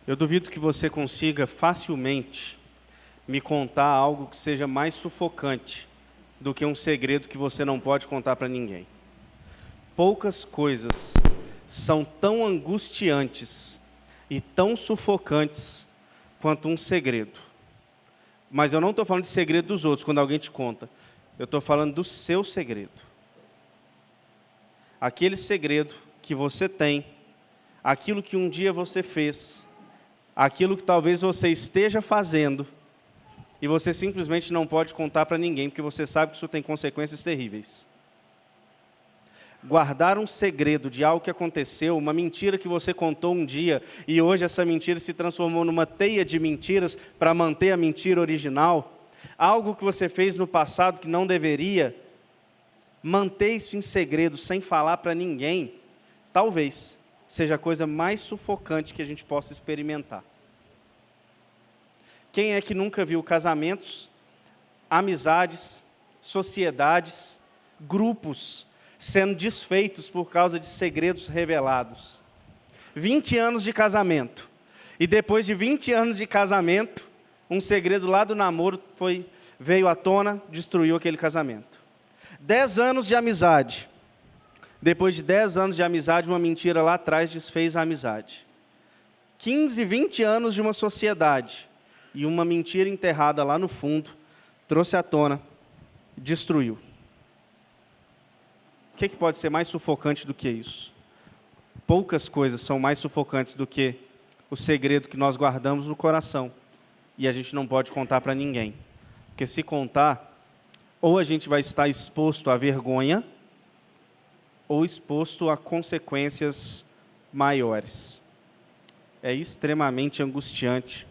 Eu duvido que você consiga facilmente me contar algo que seja mais sufocante do que um segredo que você não pode contar para ninguém. Poucas coisas são tão angustiantes e tão sufocantes quanto um segredo. Mas eu não estou falando de segredo dos outros, quando alguém te conta. Eu estou falando do seu segredo. Aquele segredo que você tem, aquilo que um dia você fez, aquilo que talvez você esteja fazendo, e você simplesmente não pode contar para ninguém, porque você sabe que isso tem consequências terríveis. Guardar um segredo de algo que aconteceu, uma mentira que você contou um dia, e hoje essa mentira se transformou numa teia de mentiras para manter a mentira original, algo que você fez no passado que não deveria, manter isso em segredo, sem falar para ninguém, talvez seja a coisa mais sufocante que a gente possa experimentar. Quem é que nunca viu casamentos, amizades, sociedades, grupos sendo desfeitos por causa de segredos revelados? 20 anos de casamento, e depois de 20 anos de casamento, um segredo lá do namoro veio à tona, destruiu aquele casamento. 10 anos de amizade, depois de 10 anos de amizade, uma mentira lá atrás desfez a amizade. 15, 20 anos de uma sociedade, e uma mentira enterrada lá no fundo, trouxe à tona, destruiu. O que pode ser mais sufocante do que isso? Poucas coisas são mais sufocantes do que o segredo que nós guardamos no coração, e a gente não pode contar para ninguém. Porque se contar, ou a gente vai estar exposto à vergonha, ou exposto a consequências maiores. É extremamente angustiante,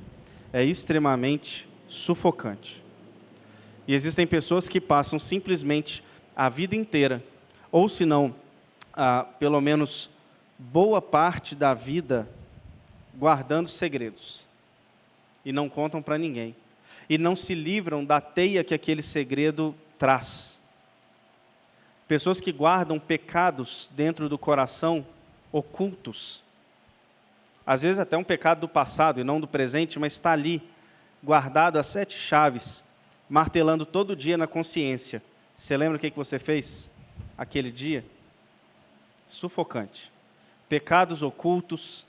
é extremamente sufocante. E existem pessoas que passam simplesmente a vida inteira, ou se não, pelo menos boa parte da vida, guardando segredos, e não contam para ninguém, e não se livram da teia que aquele segredo traz. Pessoas que guardam pecados dentro do coração, ocultos, às vezes até um pecado do passado e não do presente, mas está ali, guardado a 7 chaves, martelando todo dia na consciência. Você lembra o que você fez aquele dia? Sufocante. Pecados ocultos,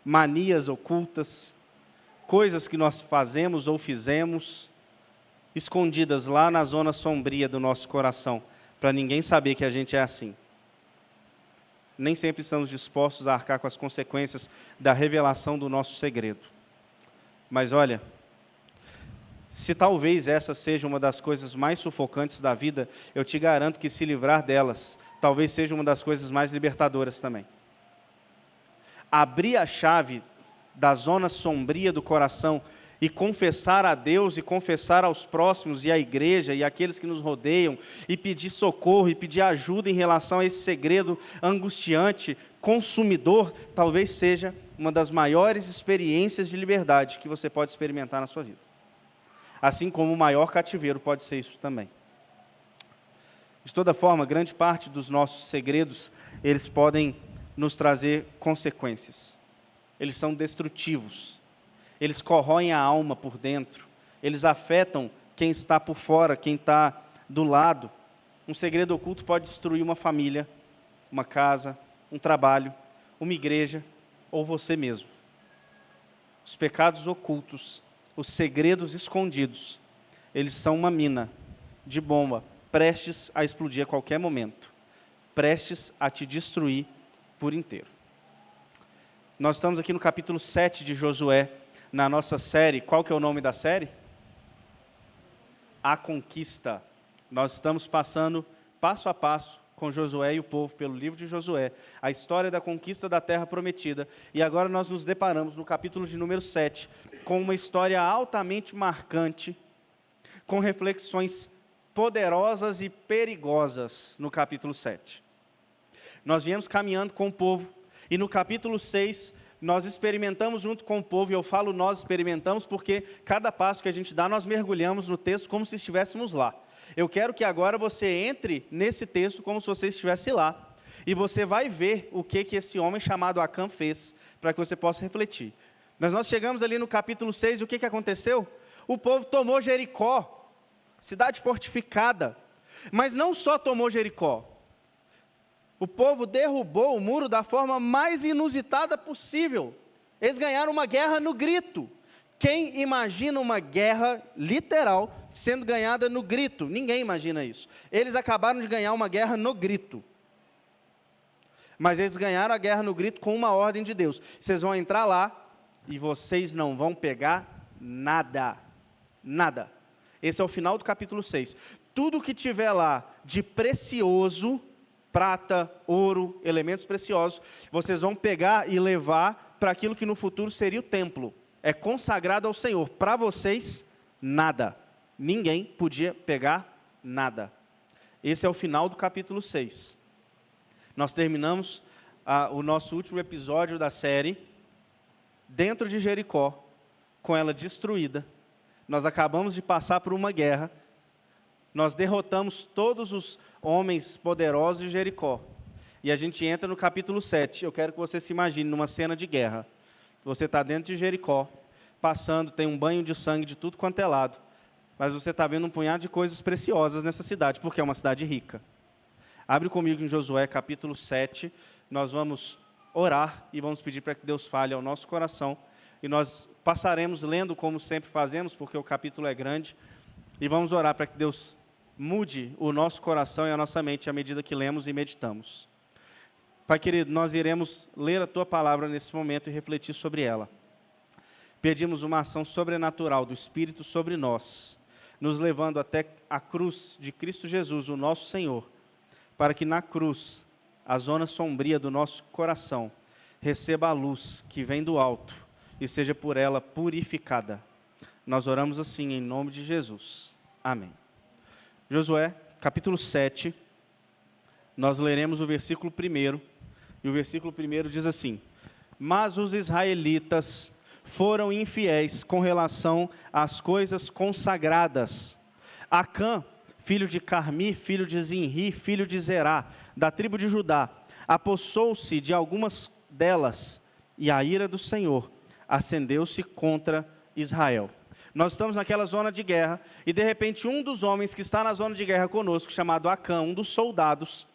manias ocultas, coisas que nós fazemos ou fizemos, escondidas lá na zona sombria do nosso coração, para ninguém saber que a gente é assim. Nem sempre estamos dispostos a arcar com as consequências da revelação do nosso segredo. Mas olha, se talvez essa seja uma das coisas mais sufocantes da vida, eu te garanto que se livrar delas, talvez seja uma das coisas mais libertadoras também. Abrir a chave da zona sombria do coração e confessar a Deus e confessar aos próximos e à igreja e àqueles que nos rodeiam e pedir socorro e pedir ajuda em relação a esse segredo angustiante, consumidor, talvez seja uma das maiores experiências de liberdade que você pode experimentar na sua vida. Assim como o maior cativeiro pode ser isso também. De toda forma, grande parte dos nossos segredos, eles podem nos trazer consequências. Eles são destrutivos. Eles corroem a alma por dentro. Eles afetam quem está por fora, quem está do lado. Um segredo oculto pode destruir uma família, uma casa, um trabalho, uma igreja ou você mesmo. Os pecados ocultos, os segredos escondidos, eles são uma mina de bomba, prestes a explodir a qualquer momento, prestes a te destruir por inteiro. Nós estamos aqui no capítulo 7 de Josué, na nossa série. Qual que é o nome da série? A Conquista. Nós estamos passando passo a passo com Josué e o povo pelo livro de Josué, a história da conquista da terra prometida, e agora nós nos deparamos no capítulo de número 7, com uma história altamente marcante, com reflexões poderosas e perigosas no capítulo 7. Nós viemos caminhando com o povo, e no capítulo 6, nós experimentamos junto com o povo, e eu falo nós experimentamos porque cada passo que a gente dá, nós mergulhamos no texto como se estivéssemos lá. Eu quero que agora você entre nesse texto como se você estivesse lá, e você vai ver o que esse homem chamado Acã fez, para que você possa refletir. Mas nós chegamos ali no capítulo 6 e o que aconteceu? O povo tomou Jericó, cidade fortificada. Mas não só tomou Jericó. O povo derrubou o muro da forma mais inusitada possível. Eles ganharam uma guerra no grito. Quem imagina uma guerra literal sendo ganhada no grito? Ninguém imagina isso. Eles acabaram de ganhar uma guerra no grito. Mas eles ganharam a guerra no grito com uma ordem de Deus. Vocês vão entrar lá e vocês não vão pegar nada. Nada. Esse é o final do capítulo 6. Tudo que tiver lá de precioso, prata, ouro, elementos preciosos, vocês vão pegar e levar para aquilo que no futuro seria o templo. É consagrado ao Senhor. Para vocês, nada. Ninguém podia pegar nada. Esse é o final do capítulo 6. Nós terminamos o nosso último episódio da série dentro de Jericó, com ela destruída. Nós acabamos de passar por uma guerra. Nós derrotamos todos os homens poderosos de Jericó. E a gente entra no capítulo 7. Eu quero que você se imagine numa cena de guerra. Você está dentro de Jericó, passando, tem um banho de sangue de tudo quanto é lado. Mas você está vendo um punhado de coisas preciosas nessa cidade, porque é uma cidade rica. Abre comigo em Josué capítulo 7. Nós vamos orar e vamos pedir para que Deus fale ao nosso coração. E nós passaremos lendo como sempre fazemos, porque o capítulo é grande. E vamos orar para que Deus mude o nosso coração e a nossa mente à medida que lemos e meditamos. Pai querido, nós iremos ler a Tua palavra nesse momento e refletir sobre ela. Pedimos uma ação sobrenatural do Espírito sobre nós, nos levando até a cruz de Cristo Jesus, o nosso Senhor, para que na cruz, a zona sombria do nosso coração, receba a luz que vem do alto e seja por ela purificada. Nós oramos assim em nome de Jesus. Amém. Josué, capítulo 7, nós leremos o versículo 1, e o versículo 1 diz assim: Mas os israelitas foram infiéis com relação às coisas consagradas. Acã, filho de Carmi, filho de Zinri, filho de Zerá, da tribo de Judá, apossou-se de algumas delas, e a ira do Senhor acendeu-se contra Israel. Nós estamos naquela zona de guerra, e de repente um dos homens que está na zona de guerra conosco, chamado Acã, um dos soldados,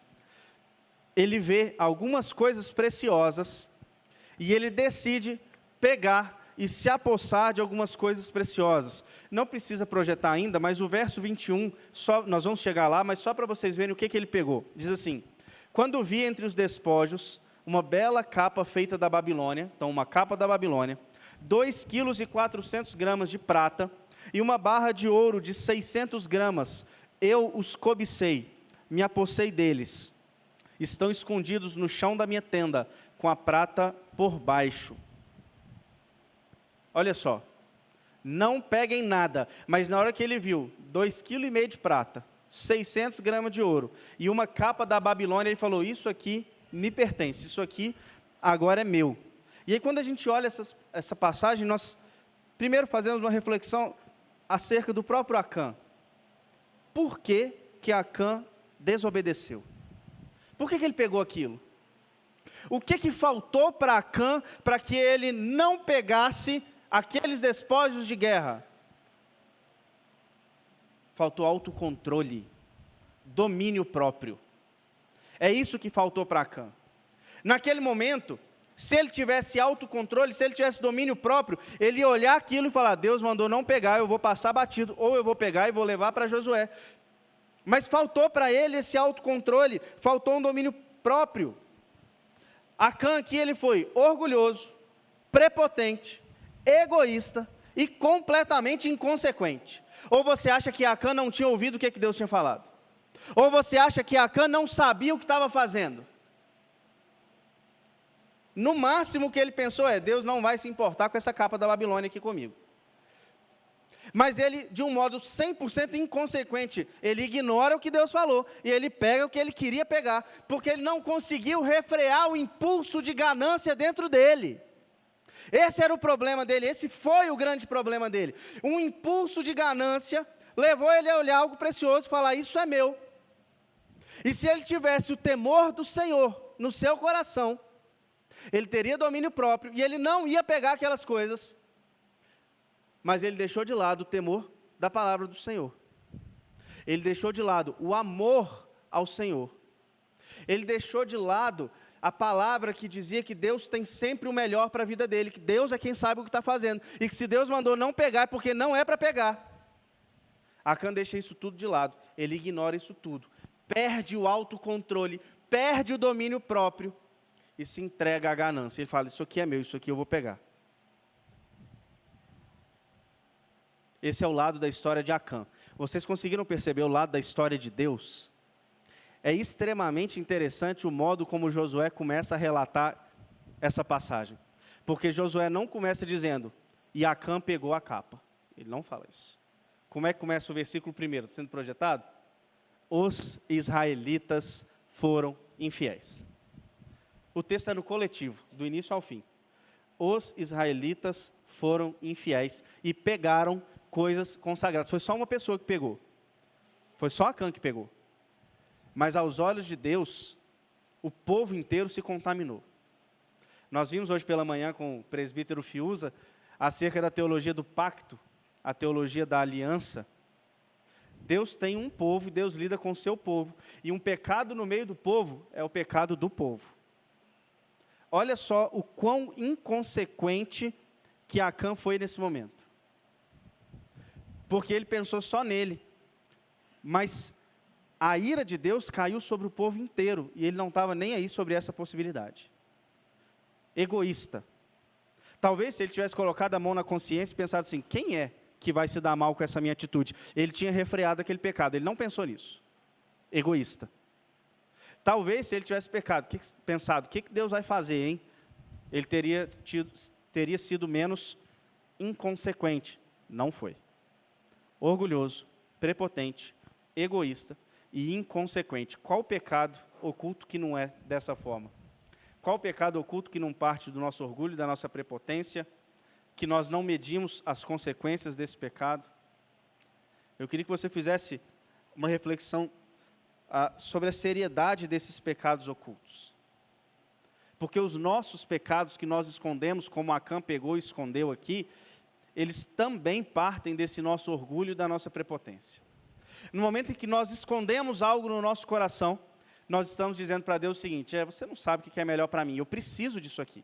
ele vê algumas coisas preciosas, e ele decide pegar e se apossar de algumas coisas preciosas. Não precisa projetar ainda, mas o verso 21, nós vamos chegar lá, mas só para vocês verem o que ele pegou. Diz assim: Quando vi entre os despojos uma bela capa feita da Babilônia, então uma capa da Babilônia, 2,4 kg de prata e uma barra de ouro de 600 gramas, eu os cobicei, me apossei deles. Estão escondidos no chão da minha tenda, com a prata por baixo. Olha só, não peguem nada, mas na hora que ele viu 2,5 kg de prata, 600 gramas de ouro e uma capa da Babilônia, ele falou: isso aqui me pertence, isso aqui agora é meu. E aí quando a gente olha essa passagem, nós primeiro fazemos uma reflexão acerca do próprio Acã. Por que Acã desobedeceu? Por que ele pegou aquilo? O que faltou para Acã para que ele não pegasse aqueles despojos de guerra? Faltou autocontrole, domínio próprio. É isso que faltou para Acã. Naquele momento, se ele tivesse autocontrole, se ele tivesse domínio próprio, ele ia olhar aquilo e falar: Deus mandou não pegar, eu vou passar batido, ou eu vou pegar e vou levar para Josué. Mas faltou para ele esse autocontrole, faltou um domínio próprio. Acã aqui ele foi orgulhoso, prepotente, egoísta e completamente inconsequente. Ou você acha que Acã não tinha ouvido o que Deus tinha falado? Ou você acha que Acã não sabia o que estava fazendo? No máximo que ele pensou é: Deus não vai se importar com essa capa da Babilônia aqui comigo. Mas ele, de um modo 100% inconsequente, ele ignora o que Deus falou, e ele pega o que ele queria pegar, porque ele não conseguiu refrear o impulso de ganância dentro dele. Esse era o problema dele, esse foi o grande problema dele. Um impulso de ganância levou ele a olhar algo precioso e falar: isso é meu. E se ele tivesse o temor do Senhor no seu coração, ele teria domínio próprio, e ele não ia pegar aquelas coisas, mas ele deixou de lado o temor da palavra do Senhor. Ele deixou de lado o amor ao Senhor. Ele deixou de lado a palavra que dizia que Deus tem sempre o melhor para a vida dele, que Deus é quem sabe o que está fazendo, e que se Deus mandou não pegar, é porque não é para pegar. Acã deixa isso tudo de lado, ele ignora isso tudo, perde o autocontrole, perde o domínio próprio, e se entrega à ganância. Ele fala, isso aqui é meu, isso aqui eu vou pegar. Esse é o lado da história de Acã. Vocês conseguiram perceber o lado da história de Deus? É extremamente interessante o modo como Josué começa a relatar essa passagem. Porque Josué não começa dizendo, e Acã pegou a capa. Ele não fala isso. Como é que começa o versículo primeiro, sendo projetado? Os israelitas foram infiéis. O texto é no coletivo, do início ao fim. Os israelitas foram infiéis e pegaram coisas consagradas. Foi só uma pessoa que pegou. Foi só Acã que pegou. Mas aos olhos de Deus, o povo inteiro se contaminou. Nós vimos hoje pela manhã com o presbítero Fiuza acerca da teologia do pacto, a teologia da aliança. Deus tem um povo e Deus lida com o seu povo. E um pecado no meio do povo é o pecado do povo. Olha só o quão inconsequente que Acã foi nesse momento. Porque ele pensou só nele. Mas a ira de Deus caiu sobre o povo inteiro, e ele não estava nem aí sobre essa possibilidade. Egoísta. Talvez se ele tivesse colocado a mão na consciência e pensado assim, quem é que vai se dar mal com essa minha atitude? Ele tinha refreado aquele pecado, ele não pensou nisso. Egoísta. Talvez se ele tivesse pensado, o que Deus vai fazer, hein? Ele teria sido menos inconsequente. Não foi. Orgulhoso, prepotente, egoísta e inconsequente. Qual o pecado oculto que não é dessa forma? Qual o pecado oculto que não parte do nosso orgulho, da nossa prepotência, que nós não medimos as consequências desse pecado? Eu queria que você fizesse uma reflexão sobre a seriedade desses pecados ocultos. Porque os nossos pecados que nós escondemos, como Acã pegou e escondeu aqui, eles também partem desse nosso orgulho e da nossa prepotência. No momento em que nós escondemos algo no nosso coração, nós estamos dizendo para Deus o seguinte, você não sabe o que é melhor para mim, eu preciso disso aqui.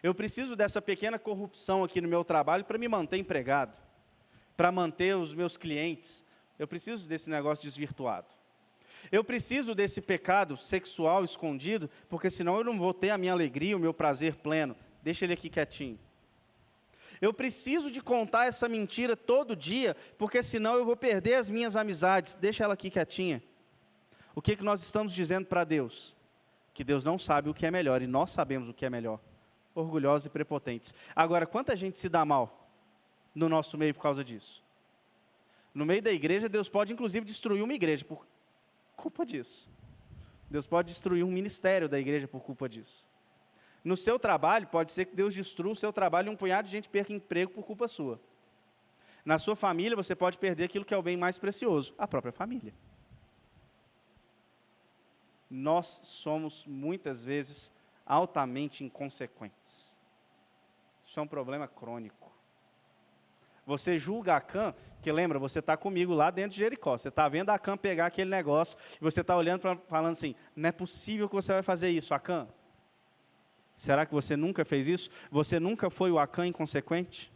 Eu preciso dessa pequena corrupção aqui no meu trabalho para me manter empregado, para manter os meus clientes. Eu preciso desse negócio desvirtuado. Eu preciso desse pecado sexual escondido, porque senão eu não vou ter a minha alegria, o meu prazer pleno. Deixa ele aqui quietinho. Eu preciso de contar essa mentira todo dia, porque senão eu vou perder as minhas amizades. Deixa ela aqui quietinha. O que nós estamos dizendo para Deus? Que Deus não sabe o que é melhor, e nós sabemos o que é melhor. Orgulhosos e prepotentes. Agora, quanta gente se dá mal no nosso meio por causa disso? No meio da igreja, Deus pode inclusive destruir uma igreja por culpa disso. Deus pode destruir um ministério da igreja por culpa disso. No seu trabalho, pode ser que Deus destrua o seu trabalho e um punhado de gente perca emprego por culpa sua. Na sua família, você pode perder aquilo que é o bem mais precioso, a própria família. Nós somos, muitas vezes, altamente inconsequentes. Isso é um problema crônico. Você julga Acã, que lembra, você está comigo lá dentro de Jericó, você está vendo Acã pegar aquele negócio, e você está olhando, falando assim, não é possível que você vai fazer isso, Acã. Será que você nunca fez isso? Você nunca foi o Acã inconsequente?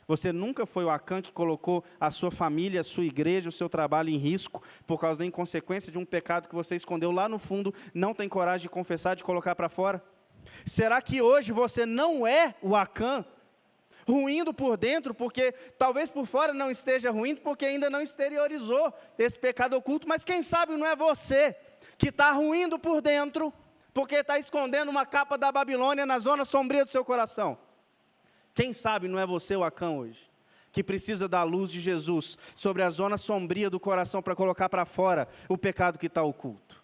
Você nunca foi o Acã que colocou a sua família, a sua igreja, o seu trabalho em risco, por causa da inconsequência de um pecado que você escondeu lá no fundo, não tem coragem de confessar, de colocar para fora? Será que hoje você não é o Acã, ruindo por dentro, porque talvez por fora não esteja ruindo, porque ainda não exteriorizou esse pecado oculto, mas quem sabe não é você que está ruindo por dentro, porque está escondendo uma capa da Babilônia na zona sombria do seu coração? Quem sabe não é você o Acã hoje, que precisa da luz de Jesus sobre a zona sombria do coração para colocar para fora o pecado que está oculto?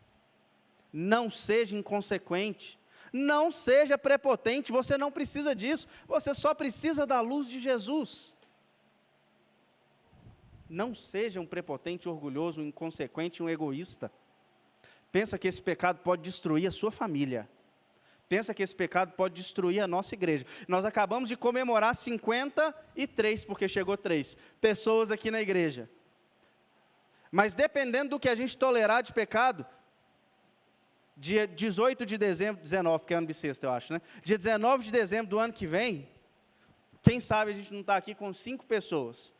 Não seja inconsequente. Não seja prepotente, você não precisa disso, você só precisa da luz de Jesus. Não seja um prepotente, orgulhoso, um inconsequente, um egoísta. Pensa que esse pecado pode destruir a sua família. Pensa que esse pecado pode destruir a nossa igreja. Nós acabamos de comemorar 53, porque chegou 3 pessoas aqui na igreja. Mas dependendo do que a gente tolerar de pecado, dia 18 de dezembro, 19, que é ano bissexto, eu acho, né? Dia 19 de dezembro do ano que vem, quem sabe a gente não está aqui com 5 pessoas,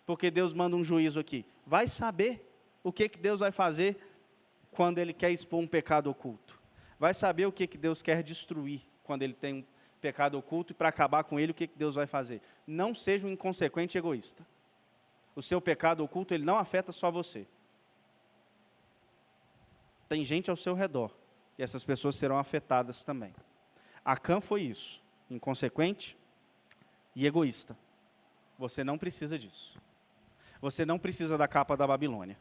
porque Deus manda um juízo aqui. Vai saber o que Deus vai fazer quando Ele quer expor um pecado oculto. Vai saber o que Deus quer destruir quando Ele tem um pecado oculto, e para acabar com ele, o que Deus vai fazer? Não seja um inconsequente egoísta. O seu pecado oculto, ele não afeta só você. Tem gente ao seu redor, e essas pessoas serão afetadas também. Acã foi isso, inconsequente e egoísta. Você não precisa disso. Você não precisa da capa da Babilônia.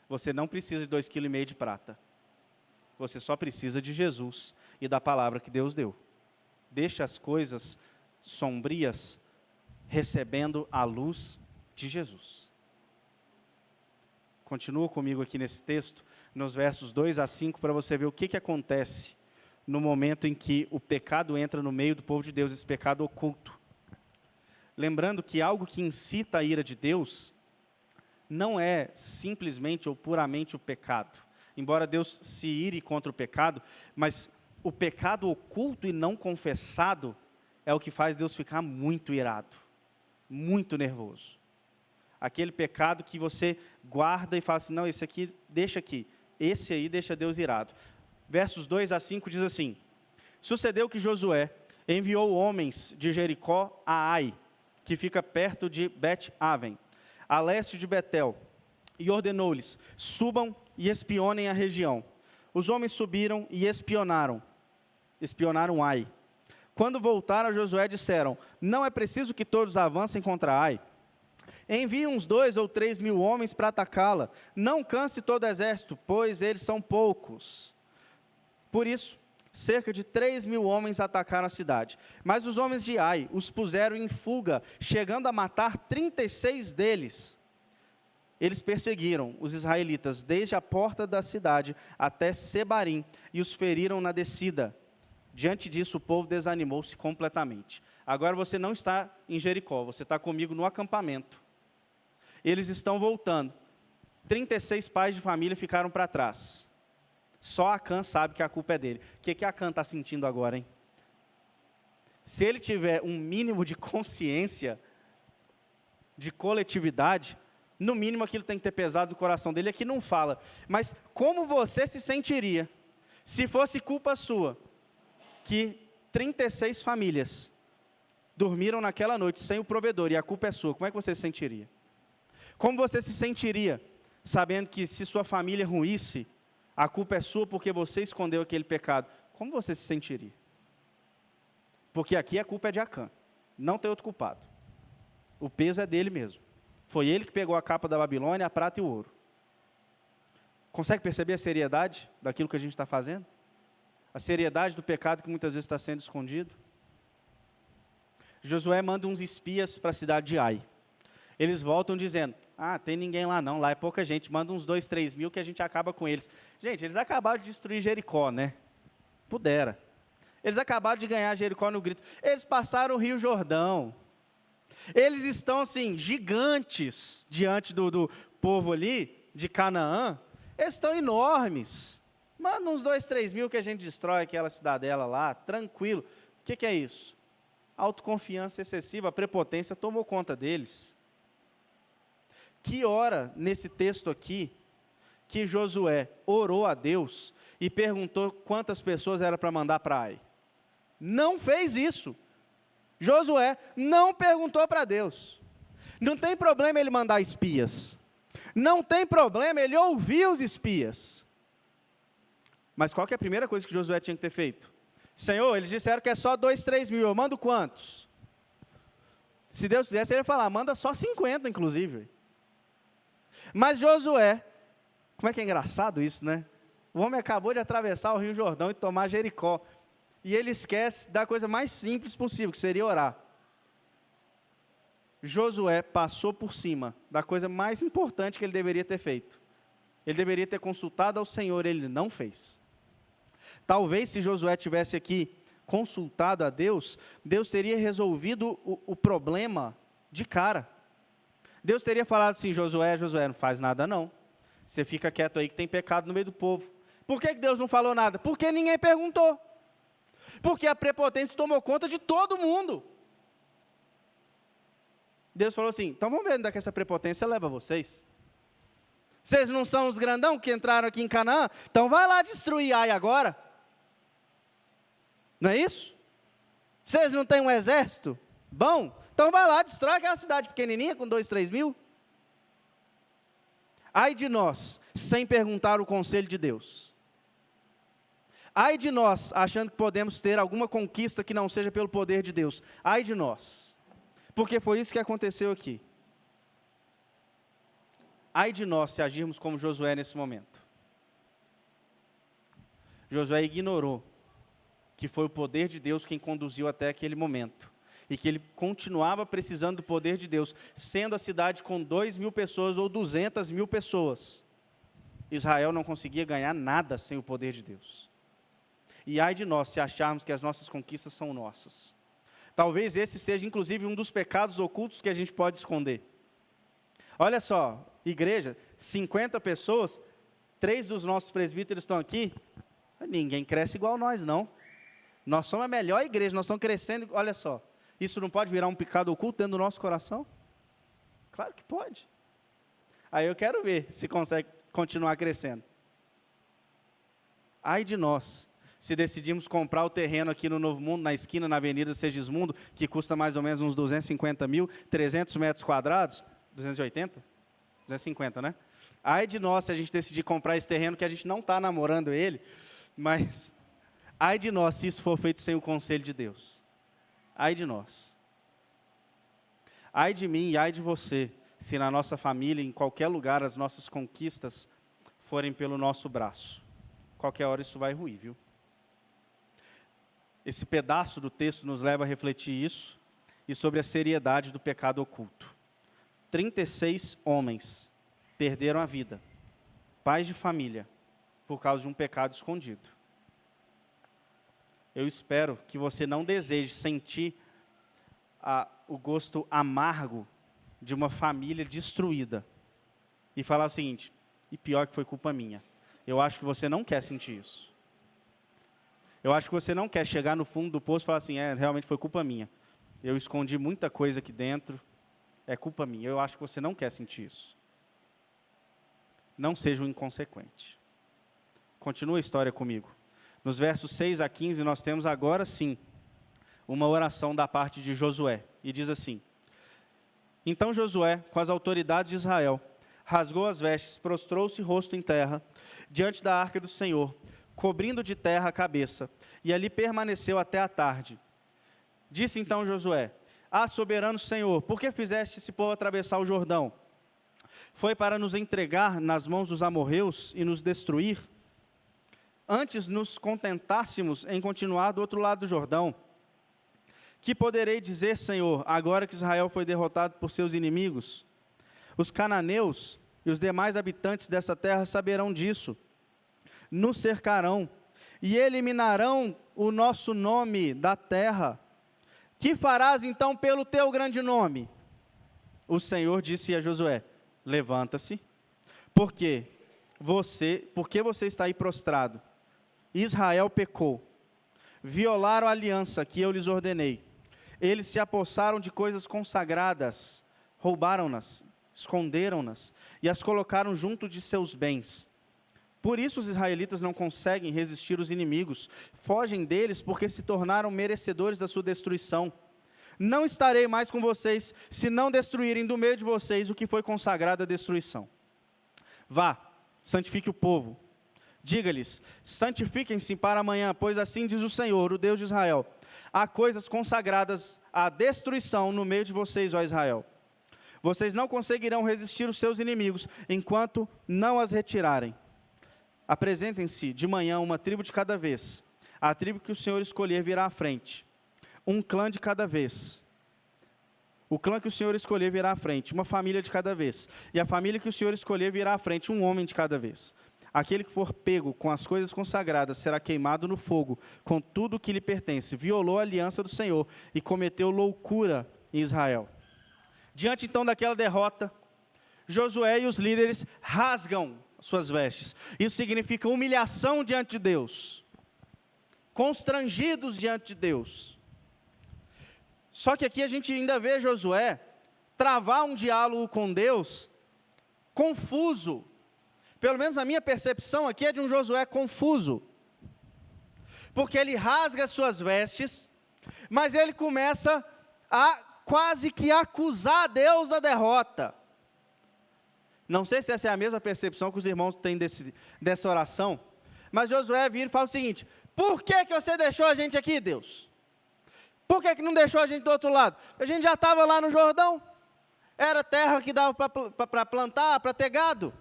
Você não precisa de 2,5 kg de prata. Você só precisa de Jesus e da palavra que Deus deu. Deixe as coisas sombrias recebendo a luz de Jesus. Continua comigo aqui nesse texto, nos versos 2 a 5, para você ver o que acontece no momento em que o pecado entra no meio do povo de Deus, esse pecado oculto. Lembrando que algo que incita a ira de Deus não é simplesmente ou puramente o pecado. Embora Deus se ire contra o pecado, mas o pecado oculto e não confessado é o que faz Deus ficar muito irado, muito nervoso. Aquele pecado que você guarda e fala assim, não, esse aqui deixa aqui, esse aí deixa Deus irado. Versos 2 a 5 diz assim: sucedeu que Josué enviou homens de Jericó a Ai, que fica perto de Bet-Aven, a leste de Betel, e ordenou-lhes, subam e espionem a região. Os homens subiram e espionaram Ai. Quando voltaram a Josué, disseram, não é preciso que todos avancem contra Ai. Envie uns 2 ou 3 mil homens para atacá-la. Não canse todo o exército, pois eles são poucos. Por isso, cerca de 3 mil homens atacaram a cidade. Mas os homens de Ai os puseram em fuga, chegando a matar 36 deles. Eles perseguiram os israelitas desde a porta da cidade até Sebarim e os feriram na descida. Diante disso, o povo desanimou-se completamente. Agora você não está em Jericó, você está comigo no acampamento. Eles estão voltando. 36 pais de família ficaram para trás. Só Acã sabe que a culpa é dele. O que Acã está sentindo agora, hein? Se ele tiver um mínimo de consciência, de coletividade, no mínimo aquilo tem que ter pesado no coração dele. Aqui não fala, mas como você se sentiria se fosse culpa sua que 36 famílias dormiram naquela noite sem o provedor e a culpa é sua? Como é que você se sentiria? Como você se sentiria sabendo que se sua família ruísse, a culpa é sua porque você escondeu aquele pecado? Como você se sentiria? Porque aqui a culpa é de Acã, não tem outro culpado. O peso é dele mesmo. Foi ele que pegou a capa da Babilônia, a prata e o ouro. Consegue perceber a seriedade daquilo que a gente está fazendo? A seriedade do pecado que muitas vezes está sendo escondido? Josué manda uns espias para a cidade de Ai. Eles voltam dizendo, tem ninguém lá não, lá é pouca gente, manda uns 2, 3 mil que a gente acaba com eles. Gente, eles acabaram de destruir Jericó, né? Pudera. Eles acabaram de ganhar Jericó no grito. Eles passaram o Rio Jordão. Eles estão assim, gigantes, diante do povo ali, de Canaã. Eles estão enormes. Manda uns 2, 3 mil que a gente destrói aquela cidadela lá, tranquilo. O que é isso? Autoconfiança excessiva, a prepotência tomou conta deles. Que hora, nesse texto aqui, que Josué orou a Deus e perguntou quantas pessoas era para mandar para Ai? Não fez isso. Josué não perguntou para Deus. Não tem problema ele mandar espias. Não tem problema ele ouvir os espias. Mas qual que é a primeira coisa que Josué tinha que ter feito? Senhor, eles disseram que é só 2, 3 mil, eu mando quantos? Se Deus quisesse, ele ia falar, manda só 50, inclusive. Mas Josué, como é que é engraçado isso, né? O homem acabou de atravessar o Rio Jordão e tomar Jericó. E ele esquece da coisa mais simples possível, que seria orar. Josué passou por cima da coisa mais importante que ele deveria ter feito. Ele deveria ter consultado ao Senhor, ele não fez. Talvez se Josué tivesse aqui consultado a Deus, Deus teria resolvido o problema de cara. Deus teria falado assim: Josué, não faz nada não. Você fica quieto aí que tem pecado no meio do povo. Por que Deus não falou nada? Porque ninguém perguntou. Porque a prepotência tomou conta de todo mundo. Deus falou assim: então vamos ver onde é que essa prepotência leva vocês. Vocês não são os grandão que entraram aqui em Canaã? Então vai lá destruir Ai agora. Não é isso? Vocês não têm um exército? Bom, então vai lá, destrói aquela cidade pequenininha com 2, 3 mil. Ai de nós, sem perguntar o conselho de Deus. Ai de nós, achando que podemos ter alguma conquista que não seja pelo poder de Deus. Ai de nós. Porque foi isso que aconteceu aqui. Ai de nós se agirmos como Josué nesse momento. Josué ignorou que foi o poder de Deus quem conduziu até aquele momento. E que ele continuava precisando do poder de Deus, sendo a cidade com 2.000 pessoas ou 200.000 pessoas. Israel não conseguia ganhar nada sem o poder de Deus. E ai de nós se acharmos que as nossas conquistas são nossas. Talvez esse seja inclusive um dos pecados ocultos que a gente pode esconder. Olha só, igreja, 50 pessoas, 3 dos nossos presbíteros estão aqui, ninguém cresce igual nós não. Nós somos a melhor igreja, nós estamos crescendo, olha só, isso não pode virar um pecado oculto dentro do nosso coração? Claro que pode. Aí eu quero ver se consegue continuar crescendo. Ai de nós, se decidimos comprar o terreno aqui no Novo Mundo, na esquina, na Avenida Segismundo, que custa mais ou menos uns 250 mil, 300 metros quadrados, 280? 250, né? Ai de nós se a gente decidir comprar esse terreno, que a gente não está namorando ele, mas ai de nós se isso for feito sem o conselho de Deus. Ai de nós. Ai de mim e ai de você, se na nossa família, em qualquer lugar, as nossas conquistas forem pelo nosso braço. Qualquer hora isso vai ruir, viu? Esse pedaço do texto nos leva a refletir isso e sobre a seriedade do pecado oculto. 36 homens perderam a vida, pais de família, por causa de um pecado escondido. Eu espero que você não deseje sentir o gosto amargo de uma família destruída e falar o seguinte: e pior que foi culpa minha. Eu acho que você não quer sentir isso. Eu acho que você não quer chegar no fundo do poço e falar assim: realmente foi culpa minha. Eu escondi muita coisa aqui dentro, é culpa minha. Eu acho que você não quer sentir isso. Não seja um inconsequente. Continua a história comigo. Nos versos 6 a 15, nós temos agora sim uma oração da parte de Josué. E diz assim: então Josué, com as autoridades de Israel, rasgou as vestes, prostrou-se rosto em terra, diante da arca do Senhor, cobrindo de terra a cabeça, e ali permaneceu até a tarde. Disse então Josué: soberano Senhor, por que fizeste esse povo atravessar o Jordão? Foi para nos entregar nas mãos dos amorreus e nos destruir? Antes nos contentássemos em continuar do outro lado do Jordão. Que poderei dizer, Senhor, agora que Israel foi derrotado por seus inimigos? Os cananeus e os demais habitantes dessa terra saberão disso. Nos cercarão e eliminarão o nosso nome da terra. Que farás então pelo teu grande nome? O Senhor disse a Josué: levanta-se, porque você está aí prostrado. Israel pecou, violaram a aliança que eu lhes ordenei. Eles se apossaram de coisas consagradas, roubaram-nas, esconderam-nas e as colocaram junto de seus bens. Por isso os israelitas não conseguem resistir os inimigos, fogem deles porque se tornaram merecedores da sua destruição. Não estarei mais com vocês, se não destruírem do meio de vocês o que foi consagrado à destruição. Vá, santifique o povo. Diga-lhes: santifiquem-se para amanhã, pois assim diz o Senhor, o Deus de Israel: há coisas consagradas à destruição no meio de vocês, ó Israel. Vocês não conseguirão resistir os seus inimigos, enquanto não as retirarem. Apresentem-se de manhã uma tribo de cada vez. A tribo que o Senhor escolher virá à frente. Um clã de cada vez. O clã que o Senhor escolher virá à frente. Uma família de cada vez. E a família que o Senhor escolher virá à frente. Um homem de cada vez. Aquele que for pego com as coisas consagradas será queimado no fogo, com tudo o que lhe pertence. Violou a aliança do Senhor e cometeu loucura em Israel. Diante então daquela derrota, Josué e os líderes rasgam suas vestes. Isso significa humilhação diante de Deus. Constrangidos diante de Deus. Só que aqui a gente ainda vê Josué travar um diálogo com Deus confuso. Pelo menos a minha percepção aqui é de um Josué confuso. Porque ele rasga suas vestes, mas ele começa a quase que acusar Deus da derrota. Não sei se essa é a mesma percepção que os irmãos têm dessa oração, mas Josué vira e fala o seguinte: por que você deixou a gente aqui, Deus? Por que não deixou a gente do outro lado? A gente já estava lá no Jordão, era terra que dava para plantar, para ter gado.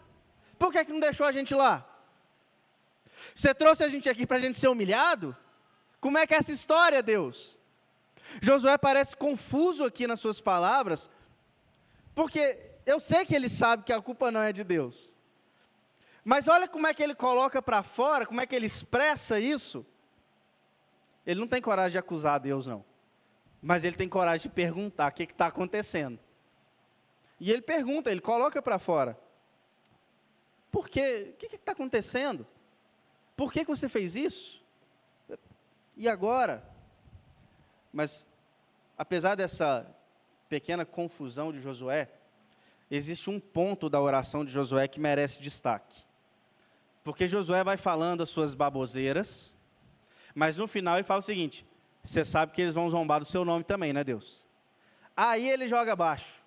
Por que não deixou a gente lá? Você trouxe a gente aqui para a gente ser humilhado? Como é que é essa história, Deus? Josué parece confuso aqui nas suas palavras, porque eu sei que ele sabe que a culpa não é de Deus. Mas olha como é que ele coloca para fora, como é que ele expressa isso. Ele não tem coragem de acusar Deus, não. Mas ele tem coragem de perguntar o que está acontecendo. E ele pergunta, ele coloca para fora. Por quê? O que está acontecendo? Por que você fez isso? E agora? Mas, apesar dessa pequena confusão de Josué, existe um ponto da oração de Josué que merece destaque. Porque Josué vai falando as suas baboseiras, mas no final ele fala o seguinte: você sabe que eles vão zombar do seu nome também, né, Deus? Aí ele joga abaixo.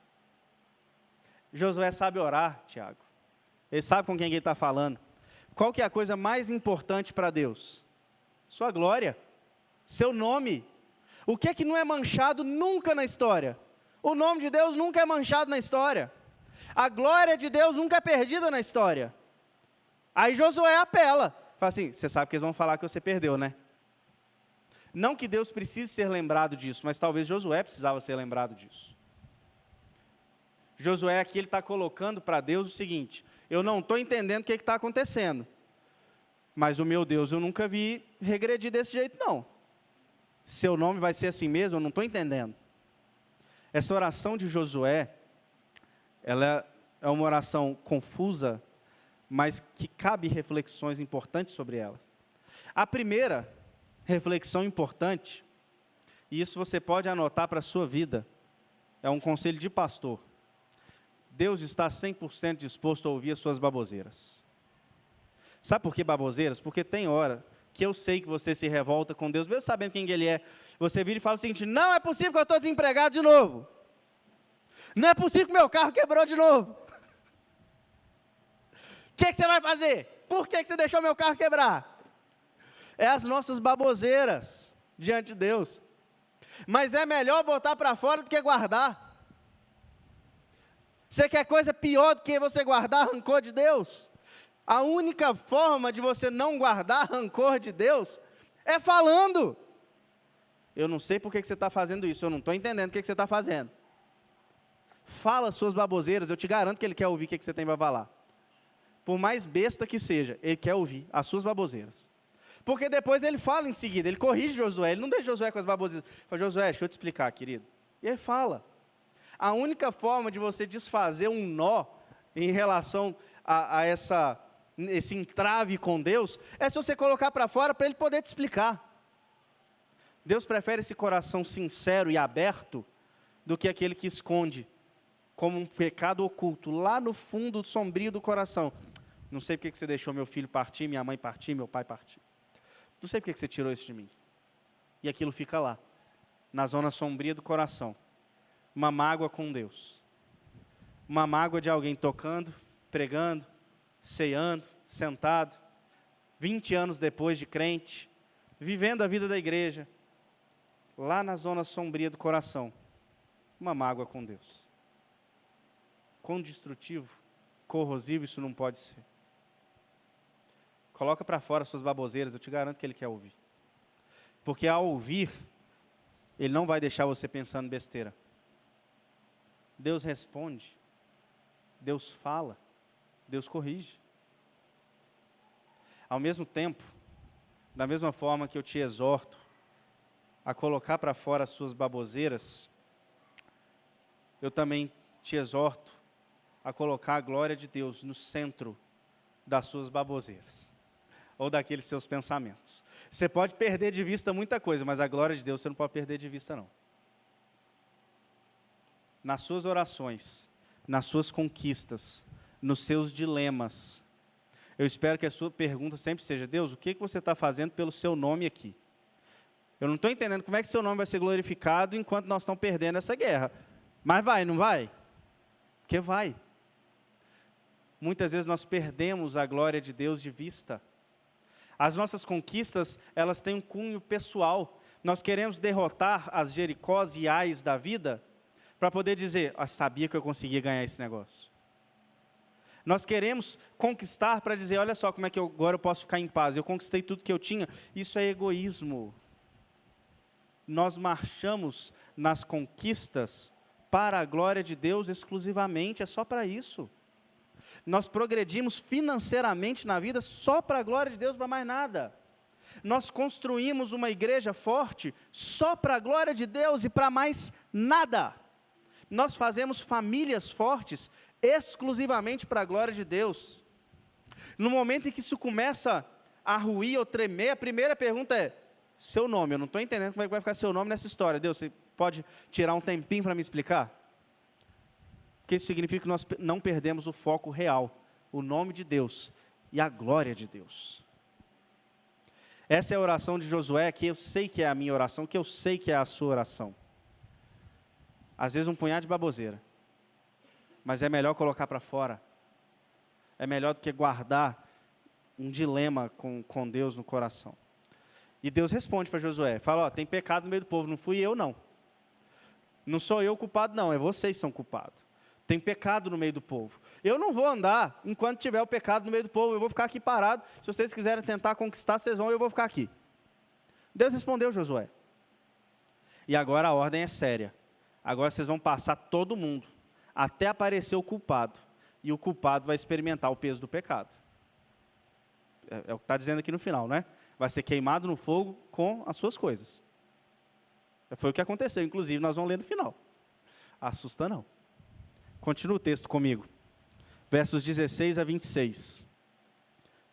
Josué sabe orar, Tiago. Ele sabe com quem ele está falando. Qual que é a coisa mais importante para Deus? Sua glória, seu nome. O que é que não é manchado nunca na história? O nome de Deus nunca é manchado na história. A glória de Deus nunca é perdida na história. Aí Josué apela, fala assim: você sabe que eles vão falar que você perdeu, né? Não que Deus precise ser lembrado disso, mas talvez Josué precisava ser lembrado disso. Josué aqui ele está colocando para Deus o seguinte: eu não estou entendendo o que está acontecendo, mas o meu Deus eu nunca vi regredir desse jeito não. Seu nome vai ser assim mesmo? Eu não estou entendendo. Essa oração de Josué, ela é uma oração confusa, mas que cabe reflexões importantes sobre elas. A primeira reflexão importante, e isso você pode anotar para a sua vida, é um conselho de pastor. Deus está 100% disposto a ouvir as suas baboseiras. Sabe por que baboseiras? Porque tem hora que eu sei que você se revolta com Deus, mesmo sabendo quem Ele é. Você vira e fala o seguinte: não é possível que eu estou desempregado de novo. Não é possível que meu carro quebrou de novo. O que você vai fazer? Por que você deixou meu carro quebrar? É as nossas baboseiras diante de Deus. Mas é melhor botar para fora do que guardar. Você quer coisa pior do que você guardar rancor de Deus? A única forma de você não guardar rancor de Deus é falando. Eu não sei por que você está fazendo isso, eu não estou entendendo o que você está fazendo. Fala suas baboseiras, eu te garanto que Ele quer ouvir o que você tem para falar. Por mais besta que seja, Ele quer ouvir as suas baboseiras. Porque depois Ele fala em seguida, Ele corrige Josué, Ele não deixa Josué com as baboseiras. Ele fala: Josué, deixa eu te explicar, querido. E Ele fala. A única forma de você desfazer um nó em relação a esse entrave com Deus, é se você colocar para fora para Ele poder te explicar. Deus prefere esse coração sincero e aberto do que aquele que esconde como um pecado oculto lá no fundo sombrio do coração. Não sei porque você deixou meu filho partir, minha mãe partir, meu pai partir. Não sei porque você tirou isso de mim. E aquilo fica lá, na zona sombria do coração. Uma mágoa com Deus. Uma mágoa de alguém tocando, pregando, ceando, sentado, 20 anos depois de crente, vivendo a vida da igreja, lá na zona sombria do coração. Uma mágoa com Deus. Quão destrutivo, corrosivo isso não pode ser. Coloca para fora suas baboseiras, eu te garanto que Ele quer ouvir. Porque ao ouvir, Ele não vai deixar você pensando besteira. Deus responde, Deus fala, Deus corrige. Ao mesmo tempo, da mesma forma que eu te exorto a colocar para fora as suas baboseiras, eu também te exorto a colocar a glória de Deus no centro das suas baboseiras, ou daqueles seus pensamentos. Você pode perder de vista muita coisa, mas a glória de Deus você não pode perder de vista, não. Nas suas orações, nas suas conquistas, nos seus dilemas, eu espero que a sua pergunta sempre seja: Deus, o que você está fazendo pelo seu nome aqui? Eu não estou entendendo como é que seu nome vai ser glorificado enquanto nós estamos perdendo essa guerra. Mas vai, não vai? Porque vai. Muitas vezes nós perdemos a glória de Deus de vista. As nossas conquistas, elas têm um cunho pessoal. Nós queremos derrotar as Jericós e Ais da vida para poder dizer: sabia que eu conseguia ganhar esse negócio. Nós queremos conquistar para dizer: olha só como é que agora eu posso ficar em paz, eu conquistei tudo que eu tinha. Isso é egoísmo. Nós marchamos nas conquistas para a glória de Deus exclusivamente, é só para isso. Nós progredimos financeiramente na vida só para a glória de Deus, para mais nada. Nós construímos uma igreja forte só para a glória de Deus e para mais nada. Nós fazemos famílias fortes exclusivamente para a glória de Deus. No momento em que isso começa a ruir ou tremer, a primeira pergunta é: seu nome? Eu não estou entendendo como é que vai ficar seu nome nessa história. Deus, você pode tirar um tempinho para me explicar? Porque isso significa que nós não perdemos o foco real, o nome de Deus e a glória de Deus. Essa é a oração de Josué, que eu sei que é a minha oração, que eu sei que é a sua oração. Às vezes um punhado de baboseira, mas é melhor colocar para fora. É melhor do que guardar um dilema com Deus no coração. E Deus responde para Josué, fala: tem pecado no meio do povo, não fui eu não. Não sou eu o culpado não, é vocês que são culpados. Tem pecado no meio do povo. Eu não vou andar enquanto tiver o pecado no meio do povo, eu vou ficar aqui parado. Se vocês quiserem tentar conquistar, vocês vão, eu vou ficar aqui. Deus respondeu Josué. E agora a ordem é séria. Agora vocês vão passar todo mundo, até aparecer o culpado. E o culpado vai experimentar o peso do pecado. É o que está dizendo aqui no final, né? Vai ser queimado no fogo com as suas coisas. Foi o que aconteceu, inclusive nós vamos ler no final. Assusta não. Continua o texto comigo. Versos 16 a 26.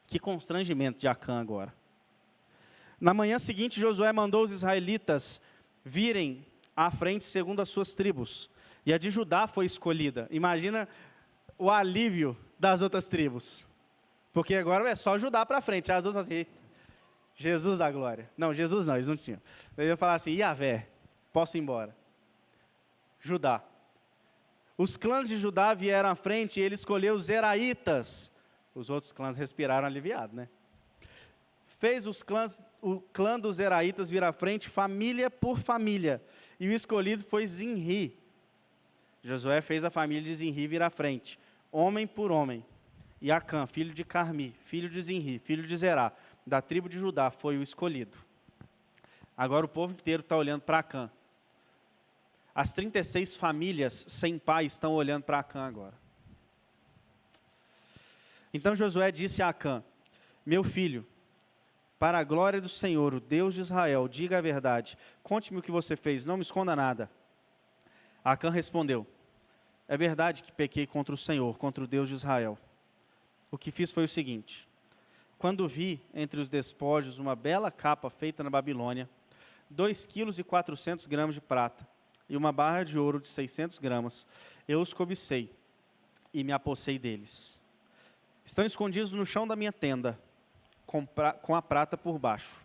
Que constrangimento de Acã agora. Na manhã seguinte, Josué mandou os israelitas virem à frente segundo as suas tribos. E a de Judá foi escolhida. Imagina o alívio das outras tribos. Porque agora é só Judá para frente. As duas assim: eita, Jesus da glória. Não, Jesus não, eles não tinham. Eu ia falar assim: Iavé, posso ir embora. Judá. Os clãs de Judá vieram à frente e ele escolheu os Zeraitas. Os outros clãs respiraram aliviado, né? Fez o clã dos Zeraitas vir à frente, família por família. E o escolhido foi Zinri. Josué fez a família de Zinri vir à frente, homem por homem. E Acã, filho de Carmi, filho de Zinri, filho de Zerá, da tribo de Judá, foi o escolhido. Agora o povo inteiro está olhando para Acã. As 36 famílias sem pai estão olhando para Acã agora. Então Josué disse a Acã: meu filho, para a glória do Senhor, o Deus de Israel, diga a verdade. Conte-me o que você fez, não me esconda nada. Acã respondeu: é verdade que pequei contra o Senhor, contra o Deus de Israel. O que fiz foi o seguinte: quando vi entre os despojos uma bela capa feita na Babilônia, 2,4 kg de prata, e uma barra de ouro de 600 gramas, eu os cobicei e me apossei deles. Estão escondidos no chão da minha tenda, com a prata por baixo.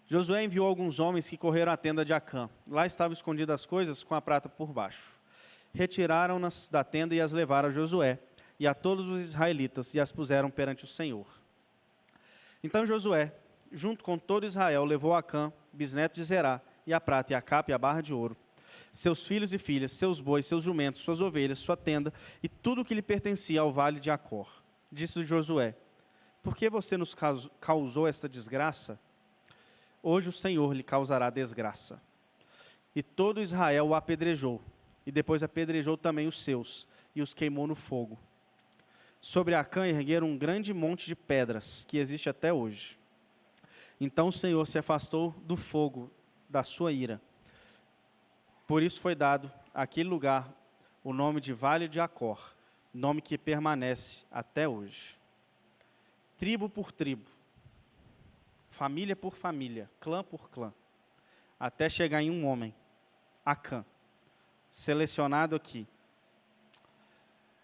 Josué enviou alguns homens que correram à tenda de Acã. Lá estavam escondidas as coisas com a prata por baixo. Retiraram-nas da tenda e as levaram a Josué e a todos os israelitas e as puseram perante o Senhor. Então Josué, junto com todo Israel, levou Acã, bisneto de Zerá, e a prata, e a capa, e a barra de ouro, seus filhos e filhas, seus bois, seus jumentos, suas ovelhas, sua tenda, e tudo o que lhe pertencia ao vale de Acor. Disse Josué: por que você nos causou esta desgraça? Hoje o Senhor lhe causará desgraça. E todo Israel o apedrejou, e depois apedrejou também os seus, e os queimou no fogo. Sobre Acã ergueram um grande monte de pedras, que existe até hoje. Então o Senhor se afastou do fogo da sua ira. Por isso foi dado àquele lugar o nome de Vale de Acor, nome que permanece até hoje. Tribo por tribo, família por família, clã por clã, até chegar em um homem, Acã, selecionado aqui.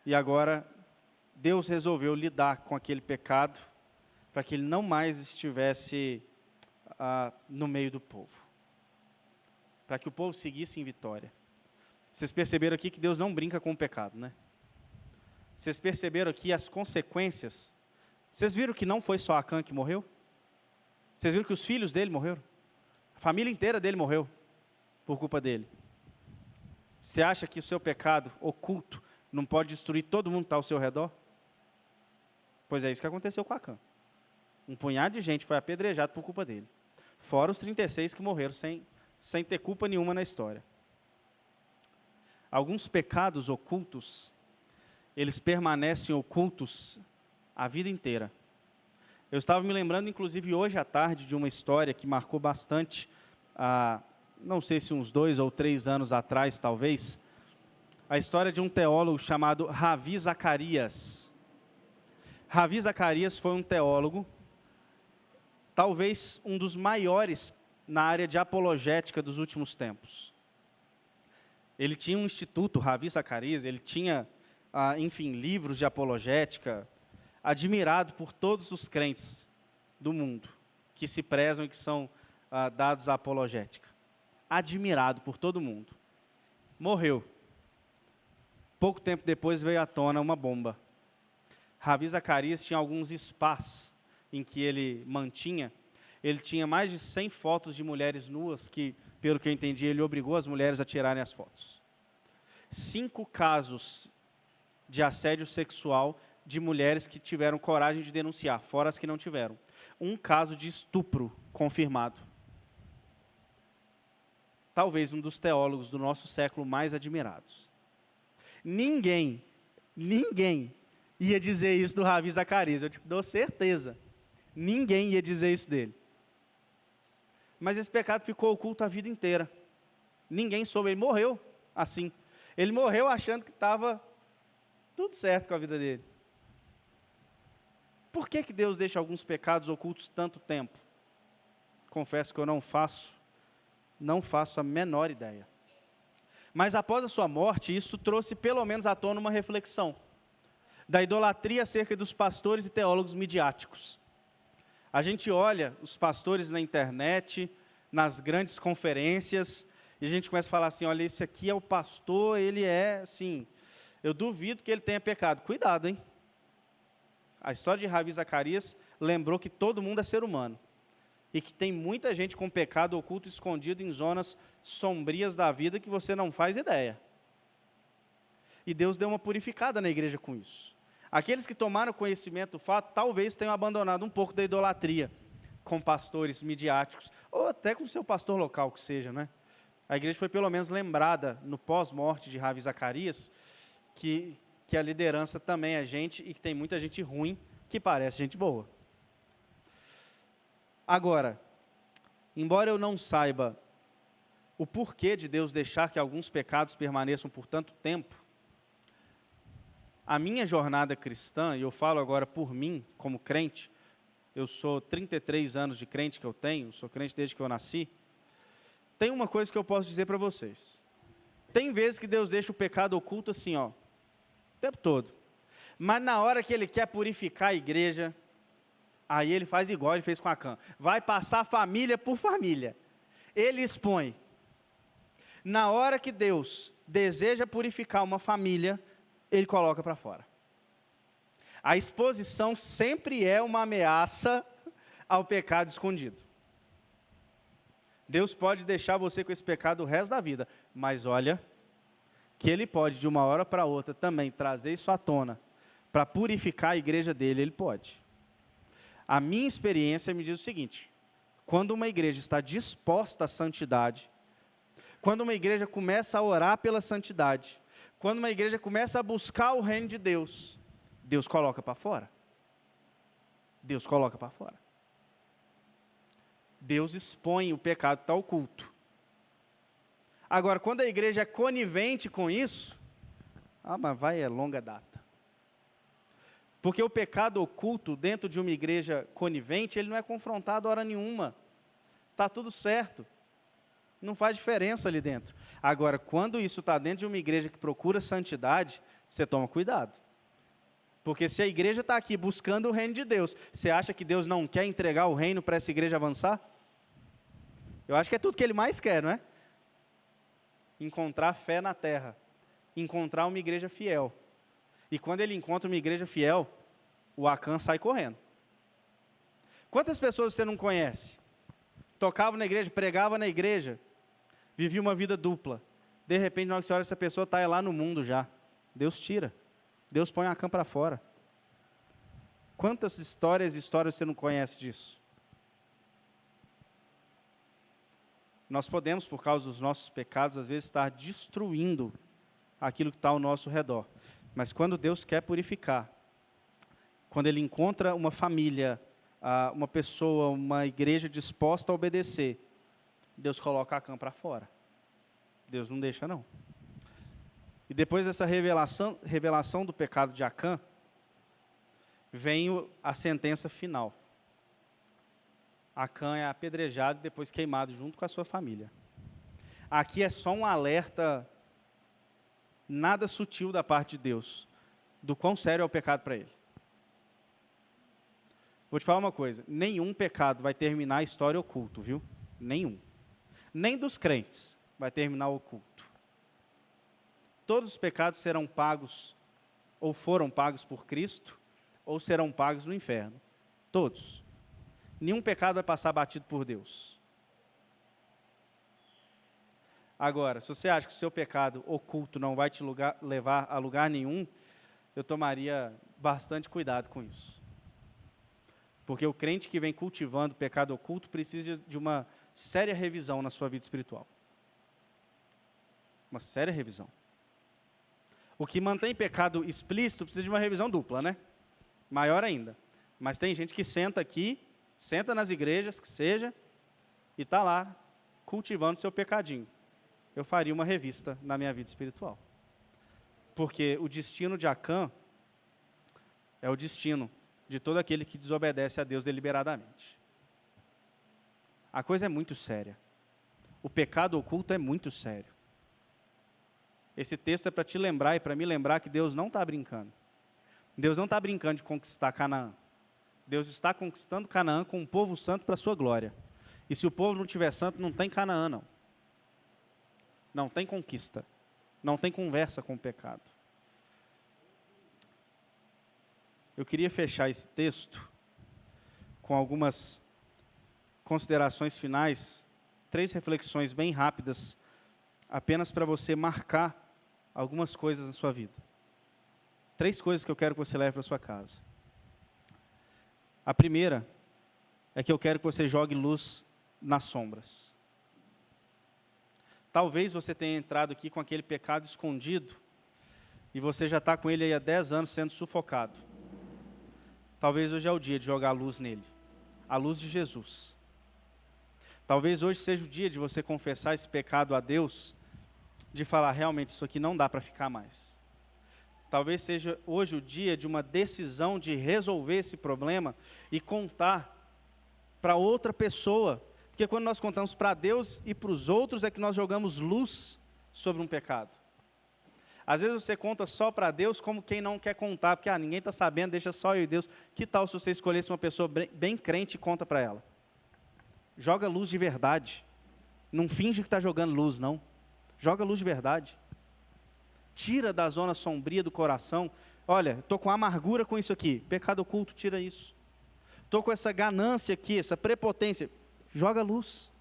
E agora Deus resolveu lidar com aquele pecado para que ele não mais estivesse no meio do povo, para que o povo seguisse em vitória. Vocês perceberam aqui que Deus não brinca com o pecado, né? Vocês perceberam aqui as consequências? Vocês viram que não foi só Acã que morreu? Vocês viram que os filhos dele morreram? A família inteira dele morreu por culpa dele. Você acha que o seu pecado oculto não pode destruir todo mundo que está ao seu redor? Pois é isso que aconteceu com Acã. Um punhado de gente foi apedrejado por culpa dele. Fora os 36 que morreram sem ter culpa nenhuma na história. Alguns pecados ocultos, eles permanecem ocultos a vida inteira. Eu estava me lembrando, inclusive, hoje à tarde, de uma história que marcou bastante, não sei se uns 2 ou 3 anos atrás, talvez, a história de um teólogo chamado Ravi Zacarias. Ravi Zacarias foi um teólogo, talvez um dos maiores na área de apologética dos últimos tempos. Ele tinha um instituto, Ravi Zacarias, ele tinha, enfim, livros de apologética, admirado por todos os crentes do mundo, que se prezam e que são dados à apologética. Admirado por todo mundo. Morreu. Pouco tempo depois veio à tona uma bomba. Ravi Zacarias tinha alguns spas em que ele mantinha. Ele tinha mais de 100 fotos de mulheres nuas que, pelo que eu entendi, ele obrigou as mulheres a tirarem as fotos. 5 casos de assédio sexual de mulheres que tiveram coragem de denunciar, fora as que não tiveram. 1 caso de estupro confirmado. Talvez um dos teólogos do nosso século mais admirados. Ninguém ia dizer isso do Ravi Zacarias, eu te dou certeza. Ninguém ia dizer isso dele. Mas esse pecado ficou oculto a vida inteira. Ninguém soube, ele morreu assim. Ele morreu achando que estava tudo certo com a vida dele. Por que Deus deixa alguns pecados ocultos tanto tempo? Confesso que eu não faço a menor ideia. Mas após a sua morte, isso trouxe pelo menos à tona uma reflexão da idolatria acerca dos pastores e teólogos midiáticos. A gente olha os pastores na internet, nas grandes conferências, e a gente começa a falar assim, olha, esse aqui é o pastor, ele é, assim, eu duvido que ele tenha pecado. Cuidado, hein? A história de Ravi Zacarias lembrou que todo mundo é ser humano, e que tem muita gente com pecado oculto escondido em zonas sombrias da vida que você não faz ideia. E Deus deu uma purificada na igreja com isso. Aqueles que tomaram conhecimento do fato, talvez tenham abandonado um pouco da idolatria com pastores midiáticos, ou até com o seu pastor local, que seja, né? A igreja foi pelo menos lembrada, no pós-morte de Ravi Zacarias, que a liderança também é gente, e que tem muita gente ruim, que parece gente boa. Agora, embora eu não saiba o porquê de Deus deixar que alguns pecados permaneçam por tanto tempo, a minha jornada cristã, e eu falo agora por mim, como crente, eu sou 33 anos de crente que eu tenho, sou crente desde que eu nasci, tem uma coisa que eu posso dizer para vocês. Tem vezes que Deus deixa o pecado oculto assim, ó, o tempo todo. Mas na hora que Ele quer purificar a igreja, aí Ele faz igual Ele fez com Acã. Vai passar família por família. Ele expõe. Na hora que Deus deseja purificar uma família, Ele coloca para fora. A exposição sempre é uma ameaça ao pecado escondido. Deus pode deixar você com esse pecado o resto da vida, mas olha, que Ele pode de uma hora para outra também trazer isso à tona, para purificar a igreja dele, Ele pode. A minha experiência me diz o seguinte, quando uma igreja está disposta à santidade, quando uma igreja começa a orar pela santidade, quando uma igreja começa a buscar o reino de Deus, Deus coloca para fora. Deus coloca para fora. Deus expõe o pecado que está oculto. Agora, quando a igreja é conivente com isso, mas é longa data. Porque o pecado oculto dentro de uma igreja conivente, ele não é confrontado hora nenhuma. Está tudo certo. Não faz diferença ali dentro. Agora, quando isso está dentro de uma igreja que procura santidade, você toma cuidado. Porque se a igreja está aqui buscando o reino de Deus, você acha que Deus não quer entregar o reino para essa igreja avançar? Eu acho que é tudo que Ele mais quer, não é? Encontrar fé na terra. Encontrar uma igreja fiel. E quando Ele encontra uma igreja fiel, o Acã sai correndo. Quantas pessoas você não conhece? Tocava na igreja, pregava na igreja, vivia uma vida dupla. De repente, na hora que você olha, essa pessoa está lá no mundo já. Deus tira. Deus põe o Acã para fora. Quantas histórias você não conhece disso? Nós podemos, por causa dos nossos pecados, às vezes estar destruindo aquilo que está ao nosso redor. Mas quando Deus quer purificar, quando Ele encontra uma família, uma pessoa, uma igreja disposta a obedecer, Deus coloca Acã para fora. Deus não deixa, não. E depois dessa revelação do pecado de Acã, vem a sentença final. Acã é apedrejado e depois queimado junto com a sua família. Aqui é só um alerta nada sutil da parte de Deus, do quão sério é o pecado para Ele. Vou te falar uma coisa, nenhum pecado vai terminar a história oculto, viu? Nenhum. Nem dos crentes vai terminar oculto. Todos os pecados serão pagos, ou foram pagos por Cristo, ou serão pagos no inferno. Todos. Nenhum pecado vai passar batido por Deus. Agora, se você acha que o seu pecado oculto não vai te levar a lugar nenhum, eu tomaria bastante cuidado com isso. Porque o crente que vem cultivando o pecado oculto precisa de uma séria revisão na sua vida espiritual. Uma séria revisão. O que mantém pecado explícito precisa de uma revisão dupla, né? Maior ainda. Mas tem gente que senta aqui, senta nas igrejas, que seja, e está lá cultivando seu pecadinho. Eu faria uma revista na minha vida espiritual. Porque o destino de Acã é o destino de todo aquele que desobedece a Deus deliberadamente. A coisa é muito séria. O pecado oculto é muito sério. Esse texto é para te lembrar e para me lembrar que Deus não está brincando. Deus não está brincando de conquistar Canaã. Deus está conquistando Canaã com um povo santo para a sua glória. E se o povo não tiver santo, não tem Canaã, não. Não tem conquista. Não tem conversa com o pecado. Eu queria fechar esse texto com algumas considerações finais, 3 reflexões bem rápidas, apenas para você marcar algumas coisas na sua vida. 3 coisas que eu quero que você leve para sua casa. A primeira é que eu quero que você jogue luz nas sombras. Talvez você tenha entrado aqui com aquele pecado escondido e você já está com ele aí há 10 anos sendo sufocado. Talvez hoje é o dia de jogar a luz nele, a luz de Jesus. Talvez hoje seja o dia de você confessar esse pecado a Deus, de falar, realmente isso aqui não dá para ficar mais. Talvez seja hoje o dia de uma decisão de resolver esse problema e contar para outra pessoa. Porque quando nós contamos para Deus e para os outros é que nós jogamos luz sobre um pecado. Às vezes você conta só para Deus como quem não quer contar, porque ninguém está sabendo, deixa só eu e Deus. Que tal se você escolhesse uma pessoa bem crente e conta para ela? Joga luz de verdade. Não finge que está jogando luz, não. Joga luz de verdade. Tira da zona sombria do coração. Olha, estou com amargura com isso aqui. Pecado oculto, tira isso. Estou com essa ganância aqui, essa prepotência. Joga luz.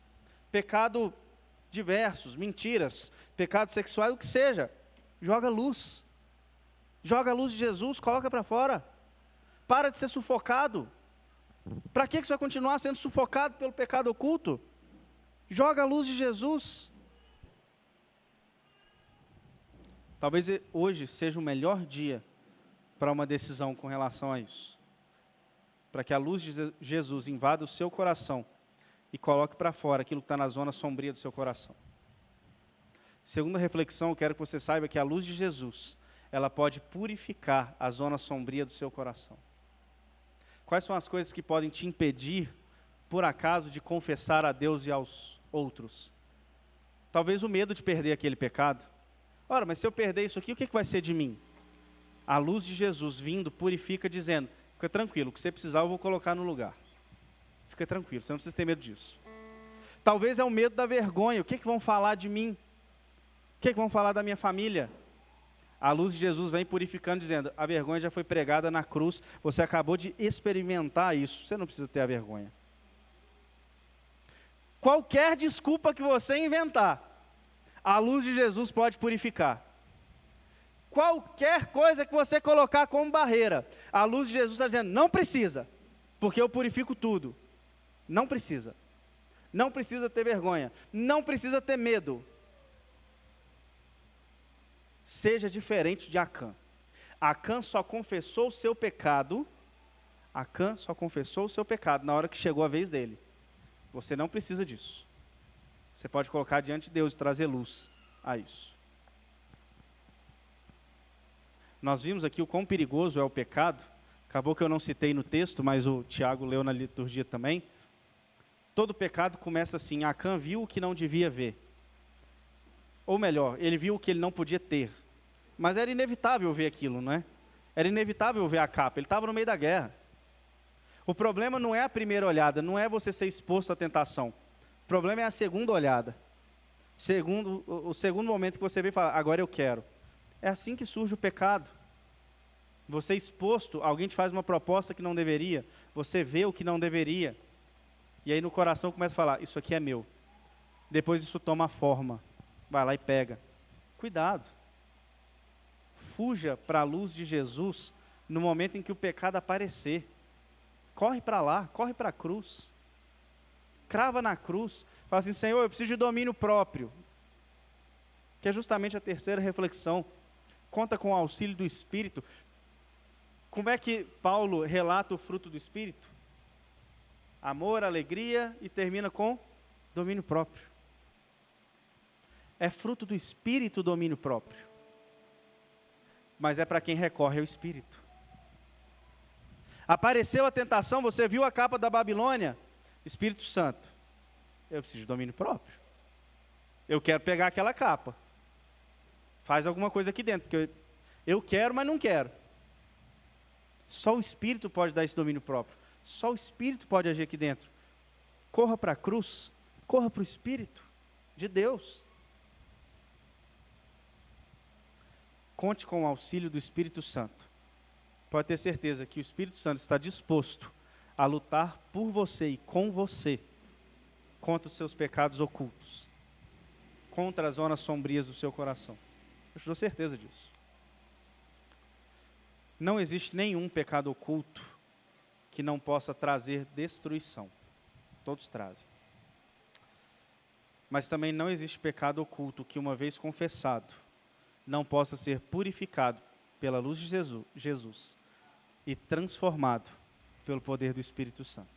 Pecado diversos, mentiras, pecado sexual, o que seja. Joga luz. Joga a luz de Jesus, coloca para fora. Para de ser sufocado. Para que você vai continuar sendo sufocado pelo pecado oculto? Joga a luz de Jesus. Talvez hoje seja o melhor dia para uma decisão com relação a isso. Para que a luz de Jesus invada o seu coração e coloque para fora aquilo que está na zona sombria do seu coração. Segunda reflexão, eu quero que você saiba que a luz de Jesus, ela pode purificar a zona sombria do seu coração. Quais são as coisas que podem te impedir, por acaso, de confessar a Deus e aos outros? Talvez o medo de perder aquele pecado. Ora, mas se eu perder isso aqui, o que vai ser de mim? A luz de Jesus vindo purifica, dizendo, fica tranquilo, o que você precisar eu vou colocar no lugar. Fica tranquilo, você não precisa ter medo disso. Talvez é o medo da vergonha, o que vão falar de mim? O que vão falar da minha família? A luz de Jesus vem purificando, dizendo, a vergonha já foi pregada na cruz, você acabou de experimentar isso, você não precisa ter a vergonha. Qualquer desculpa que você inventar, a luz de Jesus pode purificar. Qualquer coisa que você colocar como barreira, a luz de Jesus está dizendo, não precisa, porque eu purifico tudo. Não precisa. Não precisa ter vergonha. Não precisa ter medo. Seja diferente de Acã. Acã só confessou o seu pecado. Acã só confessou o seu pecado na hora que chegou a vez dele. Você não precisa disso. Você pode colocar diante de Deus e trazer luz a isso. Nós vimos aqui o quão perigoso é o pecado. Acabou que eu não citei no texto, mas o Tiago leu na liturgia também. Todo pecado começa assim, Acã viu o que não devia ver. Ou melhor, ele viu o que ele não podia ter. Mas era inevitável ver aquilo, não é? Era inevitável ver a capa, ele estava no meio da guerra. O problema não é a primeira olhada, não é você ser exposto à tentação. O problema é a segunda olhada. O segundo momento que você vê e fala, agora eu quero. É assim que surge o pecado. Você é exposto, alguém te faz uma proposta que não deveria, você vê o que não deveria, e aí no coração começa a falar, isso aqui é meu. Depois isso toma forma, vai lá e pega. Cuidado. Fuja para a luz de Jesus no momento em que o pecado aparecer. Corre para lá, corre para a cruz. Crava na cruz, fala assim, Senhor, eu preciso de domínio próprio. Que é justamente a terceira reflexão. Conta com o auxílio do Espírito. Como é que Paulo relata o fruto do Espírito? Amor, alegria e termina com domínio próprio. É fruto do Espírito o domínio próprio. Mas é para quem recorre ao Espírito. Apareceu a tentação, você viu a capa da Babilônia? Espírito Santo, eu preciso de domínio próprio. Eu quero pegar aquela capa. Faz alguma coisa aqui dentro, porque eu quero, mas não quero. Só o Espírito pode dar esse domínio próprio. Só o Espírito pode agir aqui dentro. Corra para a cruz, corra para o Espírito de Deus. Conte com o auxílio do Espírito Santo. Pode ter certeza que o Espírito Santo está disposto a lutar por você e com você contra os seus pecados ocultos, contra as zonas sombrias do seu coração. Eu te dou certeza disso. Não existe nenhum pecado oculto que não possa trazer destruição. Todos trazem. Mas também não existe pecado oculto que, uma vez confessado, não possa ser purificado pela luz de Jesus e transformado pelo poder do Espírito Santo.